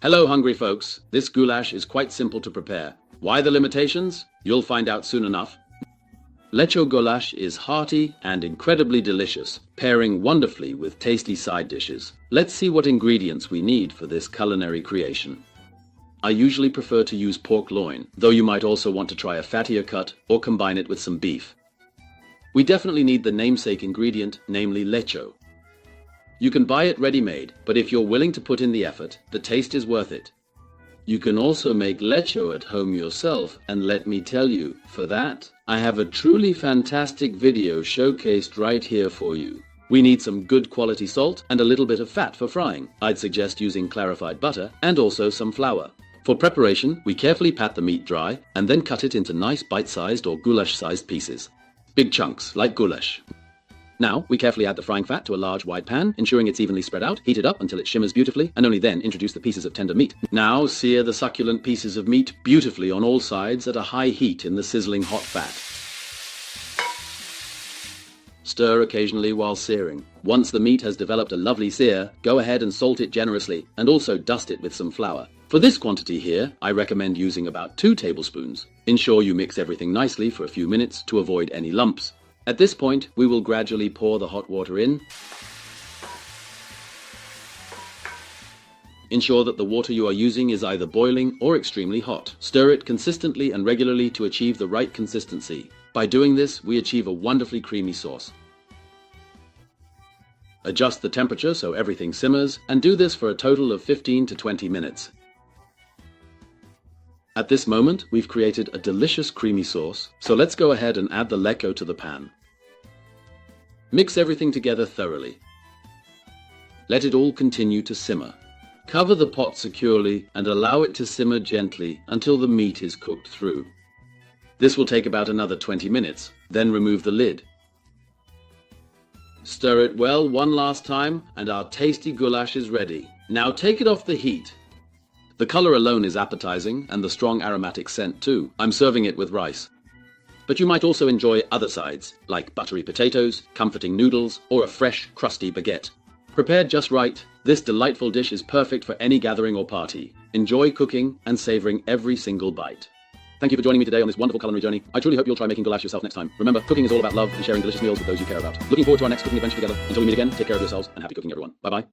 Hello, hungry folks. This goulash is quite simple to prepare. Why the limitations? You'll find out soon enough. Letscho Goulash is hearty and incredibly delicious, pairing wonderfully with tasty side dishes. Let's see what ingredients we need for this culinary creation. I usually prefer to use pork loin, though you might also want to try a fattier cut or combine it with some beef. We definitely need the namesake ingredient, namely letscho. You can buy it ready-made, but if you're willing to put in the effort, the taste is worth it. You can also make letscho at home yourself, and let me tell you, for that, I have a truly fantastic video showcased right here for you. We need some good quality salt and a little bit of fat for frying. I'd suggest using clarified butter and also some flour. For preparation, we carefully pat the meat dry and then cut it into nice bite-sized or goulash-sized pieces. Big chunks, like goulash. Now, we carefully add the frying fat to a large wide pan, ensuring it's evenly spread out, heat it up until it shimmers beautifully, and only then introduce the pieces of tender meat. Now, sear the succulent pieces of meat beautifully on all sides at a high heat in the sizzling hot fat. Stir occasionally while searing. Once the meat has developed a lovely sear, go ahead and salt it generously, and also dust it with some flour. For this quantity here, I recommend using about 2 tablespoons. Ensure you mix everything nicely for a few minutes to avoid any lumps. At this point, we will gradually pour the hot water in. Ensure that the water you are using is either boiling or extremely hot. Stir it consistently and regularly to achieve the right consistency. By doing this, we achieve a wonderfully creamy sauce. Adjust the temperature so everything simmers, and do this for a total of 15 to 20 minutes. At this moment, we've created a delicious creamy sauce, so let's go ahead and add the letscho to the pan. Mix everything together thoroughly. Let it all continue to simmer. Cover the pot securely and allow it to simmer gently until the meat is cooked through. This will take about another 20 minutes, then remove the lid. Stir it well one last time and our tasty goulash is ready. Now take it off the heat. The color alone is appetizing and the strong aromatic scent too. I'm serving it with rice. But you might also enjoy other sides, like buttery potatoes, comforting noodles, or a fresh, crusty baguette. Prepared just right, this delightful dish is perfect for any gathering or party. Enjoy cooking and savoring every single bite. Thank you for joining me today on this wonderful culinary journey. I truly hope you'll try making goulash yourself next time. Remember, cooking is all about love and sharing delicious meals with those you care about. Looking forward to our next cooking adventure together. Until we meet again, take care of yourselves and happy cooking, everyone. Bye-bye.